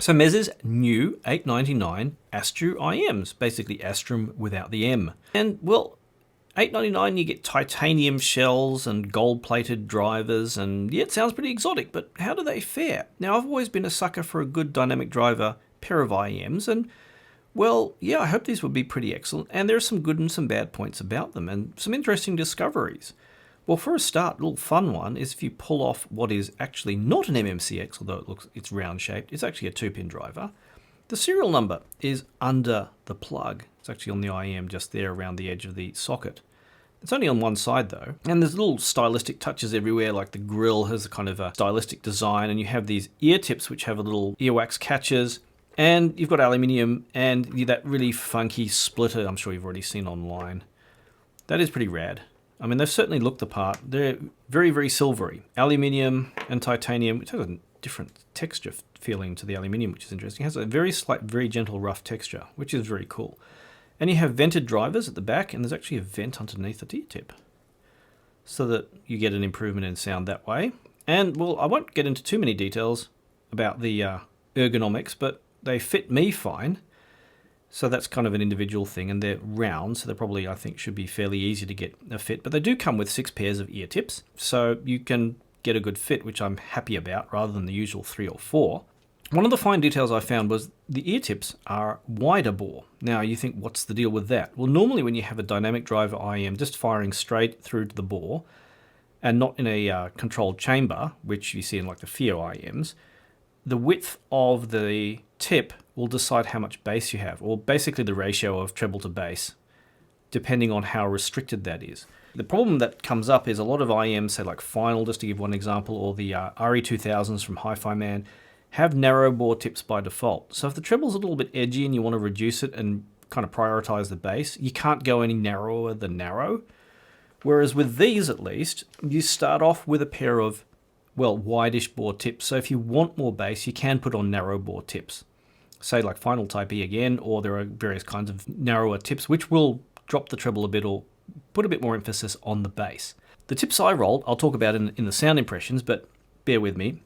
So Meze's new 899 Astru IEMs, basically Astrum without the M. And well, $8.99 you get titanium shells and gold-plated drivers, and yeah, it sounds pretty exotic, but how do they fare? Now, I've always been a sucker for a good dynamic driver pair of IEMs, and well, yeah, I hope these will be pretty excellent, and there are some good and some bad points about them, and some interesting discoveries. Well, for a start, a little fun one is if you pull off what is actually not an MMCX, although it's round-shaped, it's actually a 2-pin driver. The serial number is under the plug. It's actually on the IEM just there around the edge of the socket. It's only on one side though, and there's little stylistic touches everywhere, like the grill has a kind of a stylistic design, and you have these ear tips which have a little earwax catches, and you've got aluminium and that really funky splitter I'm sure you've already seen online. That is pretty rad. I mean, they've certainly looked the part. They're very, very silvery. Aluminium and titanium, which has a different texture feeling to the aluminium, which is interesting. It has a very slight, very gentle, rough texture, which is very cool. And you have vented drivers at the back, and there's actually a vent underneath the ear tip, so that you get an improvement in sound that way. And, well, I won't get into too many details about the ergonomics, but they fit me fine. So that's kind of an individual thing, and they're round, so they probably, I think, should be fairly easy to get a fit. But they do come with 6 pairs of ear tips, so you can get a good fit, which I'm happy about, rather than the usual 3 or 4. One of the fine details I found was the ear tips are wider bore. Now you think, what's the deal with that? Well, normally when you have a dynamic driver IEM just firing straight through to the bore, and not in a controlled chamber, which you see in like the FIO IEMs, the width of the tip will decide how much bass you have, or basically the ratio of treble to bass, depending on how restricted that is. The problem that comes up is a lot of IEMs, say like Final, just to give one example, or the RE2000s from Hi-Fi Man, have narrow bore tips by default. So if the treble's a little bit edgy and you want to reduce it and kind of prioritize the bass, you can't go any narrower than narrow. Whereas with these, at least, you start off with a pair of, well, wide-ish bore tips. So if you want more bass, you can put on narrow bore tips. Say like Final Type E again, or there are various kinds of narrower tips which will drop the treble a bit or put a bit more emphasis on the bass. The tips I rolled, I'll talk about in the sound impressions, but bear with me.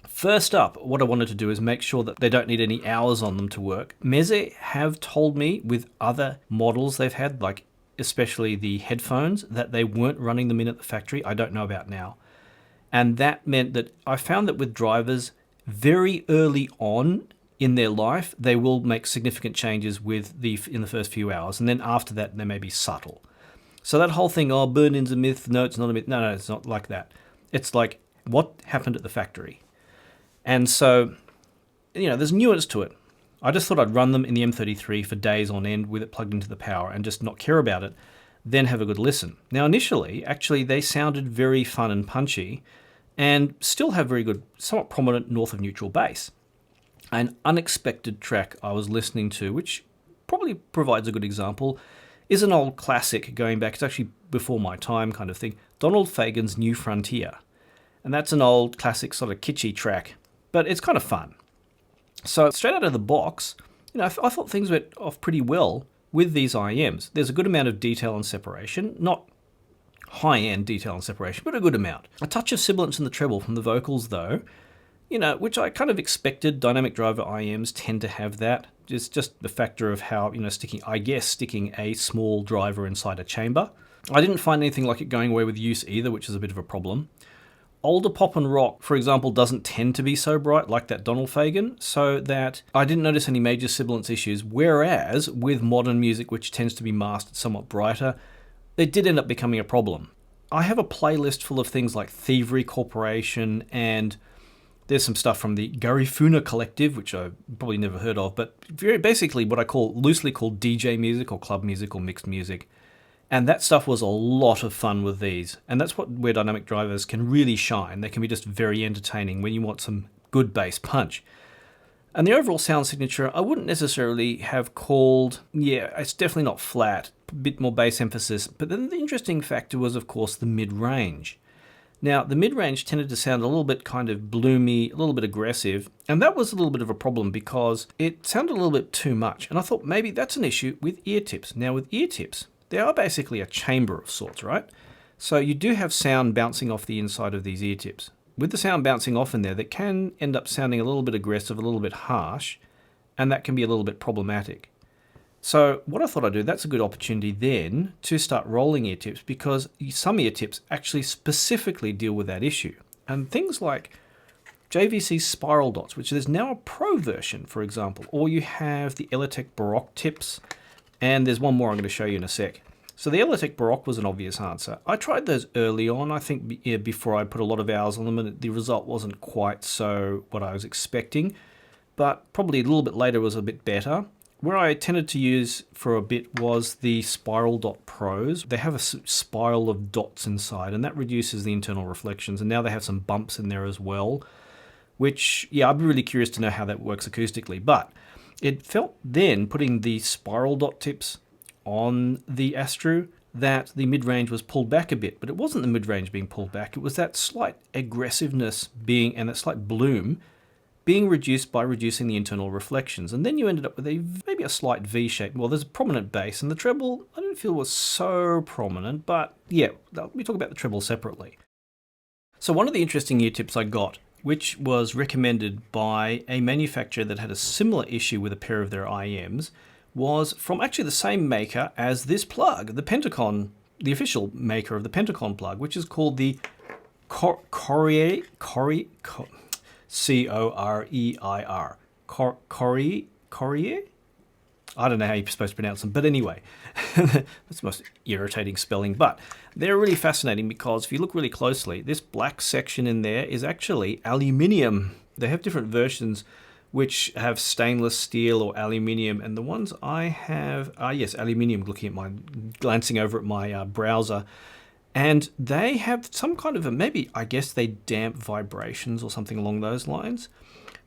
First up, what I wanted to do is make sure that they don't need any hours on them to work. Meze have told me with other models they've had, like especially the headphones, that they weren't running them in at the factory. I don't know about now. And that meant that I found that with drivers, very early on in their life, they will make significant changes in the first few hours. And then after that, they may be subtle. So that whole thing, oh, burn-in's a myth, no, it's not a myth. No, it's not like that. It's like, what happened at the factory? And so, there's nuance to it. I just thought I'd run them in the M33 for days on end with it plugged into the power and just not care about it, then have a good listen. Now, initially, actually, they sounded very fun and punchy and still have very good, somewhat prominent north of neutral bass. An unexpected track I was listening to, which probably provides a good example, is an old classic going back, it's actually before my time kind of thing, Donald Fagen's New Frontier. And that's an old classic sort of kitschy track, but it's kind of fun. So straight out of the box, I thought things went off pretty well with these IEMs. There's a good amount of detail and separation, not high-end detail and separation, but a good amount. A touch of sibilance in the treble from the vocals though, which I kind of expected. Dynamic driver IEMs tend to have that. It's just the factor of how, sticking a small driver inside a chamber. I didn't find anything like it going away with use either, which is a bit of a problem. Older pop and rock, for example, doesn't tend to be so bright like that Donald Fagen, so that I didn't notice any major sibilance issues, whereas with modern music, which tends to be mastered somewhat brighter, it did end up becoming a problem. I have a playlist full of things like Thievery Corporation, and there's some stuff from the Garifuna Collective, which I've probably never heard of, but very basically what I loosely call DJ music or club music or mixed music. And that stuff was a lot of fun with these. And that's where dynamic drivers can really shine. They can be just very entertaining when you want some good bass punch. And the overall sound signature, I wouldn't necessarily have called, it's definitely not flat, a bit more bass emphasis. But then the interesting factor was, of course, the mid-range. Now, the mid-range tended to sound a little bit kind of bloomy, a little bit aggressive. And that was a little bit of a problem because it sounded a little bit too much. And I thought maybe that's an issue with ear tips. Now, with ear tips, they are basically a chamber of sorts, right? So you do have sound bouncing off the inside of these ear tips. with the sound bouncing off in there, that can end up sounding a little bit aggressive, a little bit harsh, and that can be a little bit problematic. So what I thought I'd do, that's a good opportunity then to start rolling ear tips, because some ear tips actually specifically deal with that issue. And things like JVC spiral dots, which there's now a pro version, for example, or you have the Elitech Baroque tips, and there's one more I'm going to show you in a sec. So the Elitech Baroque was an obvious answer. I tried those early on, I think before I put a lot of hours on them, and the result wasn't quite so what I was expecting, but probably a little bit later was a bit better. Where I tended to use for a bit was the Spiral Dot Pros. They have a spiral of dots inside, and that reduces the internal reflections, and now they have some bumps in there as well, which, yeah, I'd be really curious to know how that works acoustically. But it felt then, putting the spiral dot tips on the Astru, that the mid-range was pulled back a bit, but it wasn't the mid-range being pulled back, it was that slight aggressiveness being, and that slight bloom being reduced by reducing the internal reflections. And then you ended up with maybe a slight V shape. Well, there's a prominent bass, and the treble I didn't feel was so prominent, but yeah, we talk about the treble separately. So one of the interesting ear tips I got, which was recommended by a manufacturer that had a similar issue with a pair of their IEMs, was from actually the same maker as this plug, the Pentacon, the official maker of the Pentacon plug, which is called the Correir. C-O-R-E-I-R. Correir? I don't know how you're supposed to pronounce them, but anyway, that's the most irritating spelling, but they're really fascinating because if you look really closely, this black section in there is actually aluminium. They have different versions which have stainless steel or aluminium, and the ones I have are, yes, aluminium, glancing over at my browser. And they have some kind of maybe, I guess they damp vibrations or something along those lines,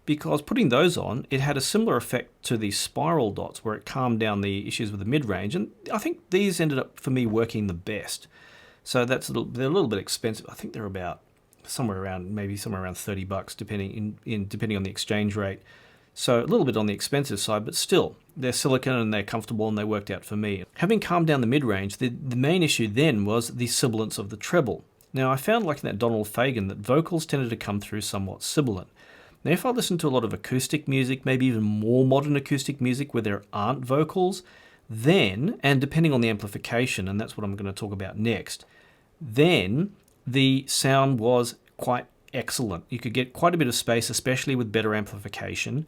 because putting those on, it had a similar effect to the spiral dots where it calmed down the issues with the mid-range. And I think these ended up, for me, working the best. So they're a little bit expensive. I think they're about somewhere around $30, depending on the exchange rate. So a little bit on the expensive side, but still, they're silicone and they're comfortable and they worked out for me. Having calmed down the mid-range, the main issue then was the sibilance of the treble. Now, I found, like in that Donald Fagen, that vocals tended to come through somewhat sibilant. Now, if I listen to a lot of acoustic music, maybe even more modern acoustic music where there aren't vocals, then, and depending on the amplification, and that's what I'm going to talk about next, then the sound was quite excellent. You could get quite a bit of space, especially with better amplification,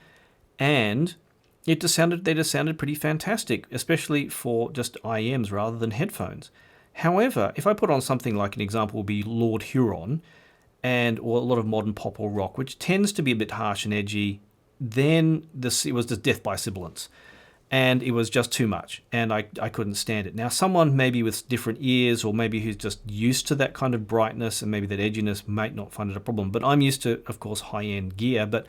and they just sounded pretty fantastic, especially for just IEMs rather than headphones. However, if I put on something like, an example would be Lord Huron, or a lot of modern pop or rock, which tends to be a bit harsh and edgy, then it was just death by sibilance. And it was just too much, and I couldn't stand it. Now, someone maybe with different ears, or maybe who's just used to that kind of brightness and maybe that edginess, might not find it a problem. But I'm used to, of course, high-end gear. But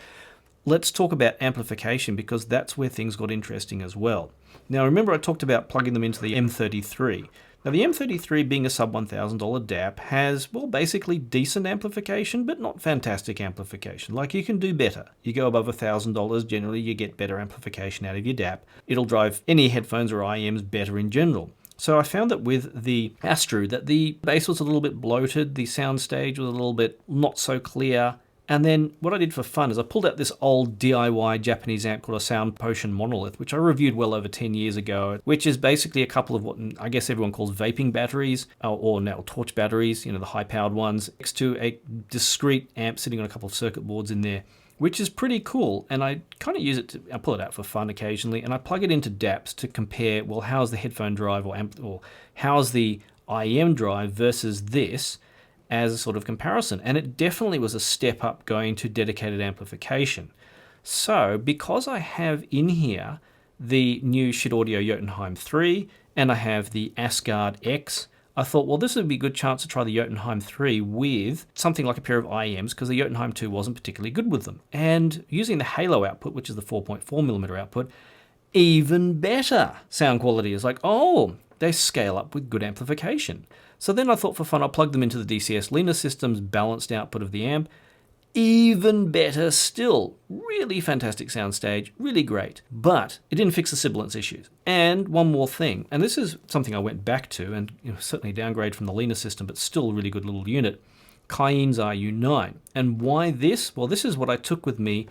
let's talk about amplification, because that's where things got interesting as well. Now, remember I talked about plugging them into the M33. Now, the M33, being a sub $1,000 DAP, has, well, basically decent amplification, but not fantastic amplification. Like, you can do better. You go above $1,000, generally you get better amplification out of your DAP. It'll drive any headphones or IEMs better in general. So I found that with the Astru, that the bass was a little bit bloated, the sound stage was a little bit not so clear. And then what I did for fun is I pulled out this old DIY Japanese amp called a Sound Potion Monolith, which I reviewed well over 10 years ago, which is basically a couple of what I guess everyone calls vaping batteries, or now torch batteries, the high-powered ones, next to a discrete amp sitting on a couple of circuit boards in there, which is pretty cool. And I kind of use it I pull it out for fun occasionally, and I plug it into DAPs to compare, well, how's the headphone drive or how's the IEM drive versus this, as a sort of comparison. And it definitely was a step up going to dedicated amplification. So because I have in here the new Shit Audio Jotunheim 3 and I have the Asgard X, I thought, well, this would be a good chance to try the Jotunheim 3 with something like a pair of IEMs, because the Jotunheim 2 wasn't particularly good with them. And using the Halo output, which is the 4.4mm output, even better sound quality. Is like, oh, they scale up with good amplification. So then I thought, for fun, I'll plug them into the DCS Lena System's balanced output of the amp. Even better still. Really fantastic soundstage, really great. But it didn't fix the sibilance issues. And one more thing, and this is something I went back to, and certainly downgrade from the Lena System, but still a really good little unit. Cayenne's RU9. And why this? Well, this is what I took with me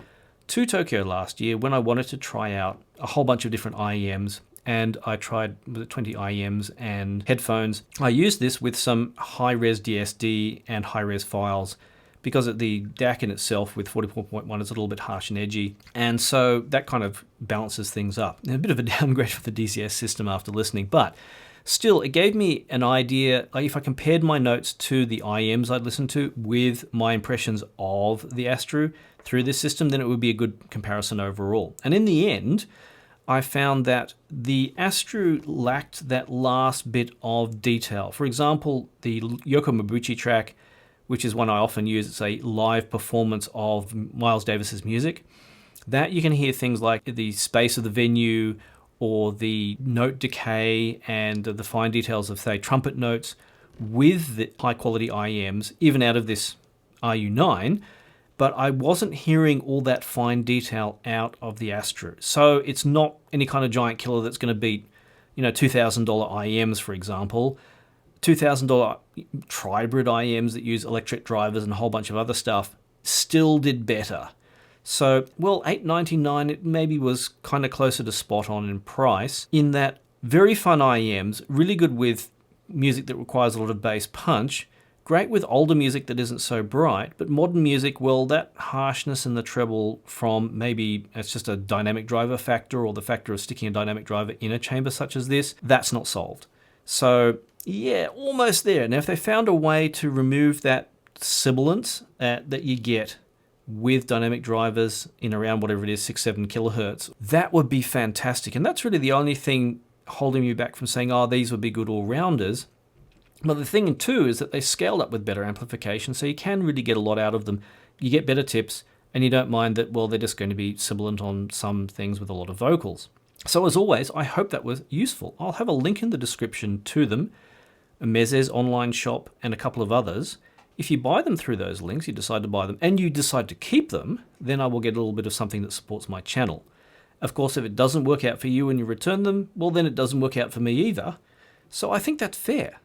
to Tokyo last year when I wanted to try out a whole bunch of different IEMs. And I tried 20 IEMs and headphones. I used this with some high-res DSD and high-res files because the DAC in itself with 44.1 is a little bit harsh and edgy. And so that kind of balances things up. A bit of a downgrade for the DCS system after listening, but still, it gave me an idea. Like if I compared my notes to the IEMs I'd listened to with my impressions of the Astru through this system, then it would be a good comparison overall. And in the end, I found that the Astru lacked that last bit of detail. For example, the Yoko Mabuchi track, which is one I often use, it's a live performance of Miles Davis's music. That you can hear things like the space of the venue or the note decay and the fine details of, say, trumpet notes with the high-quality IEMs, even out of this RU9, but I wasn't hearing all that fine detail out of the Astru. So it's not any kind of giant killer that's going to beat, $2,000 IEMs, for example. $2,000 tribrid IEMs that use electric drivers and a whole bunch of other stuff still did better. So, well, $899, it maybe was kind of closer to spot on in price, in that very fun IEMs, really good with music that requires a lot of bass punch, great with older music that isn't so bright, but modern music, well, that harshness in the treble from maybe it's just a dynamic driver factor or the factor of sticking a dynamic driver in a chamber such as this, that's not solved. So, yeah, almost there. Now, if they found a way to remove that sibilance that you get with dynamic drivers in around whatever it is, 6-7 kilohertz, that would be fantastic. And that's really the only thing holding me back from saying, these would be good all-rounders. But the thing too is that they scaled up with better amplification, so you can really get a lot out of them. You get better tips, and you don't mind that, well, they're just going to be sibilant on some things with a lot of vocals. So as always, I hope that was useful. I'll have a link in the description to them, Meze's online shop, and a couple of others. If you buy them through those links, you decide to buy them, and you decide to keep them, then I will get a little bit of something that supports my channel. Of course, if it doesn't work out for you and you return them, well, then it doesn't work out for me either. So I think that's fair.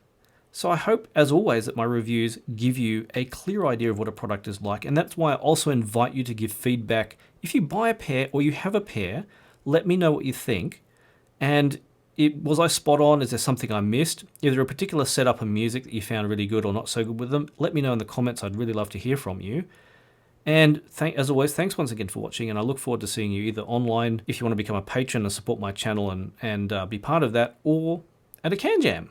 So I hope, as always, that my reviews give you a clear idea of what a product is like, and that's why I also invite you to give feedback. If you buy a pair or you have a pair, let me know what you think. And was I spot on? Is there something I missed? Is there a particular setup and music that you found really good or not so good with them? Let me know in the comments. I'd really love to hear from you. And as always, thanks once again for watching, and I look forward to seeing you either online if you want to become a patron and support my channel and be part of that, or at a Can Jam.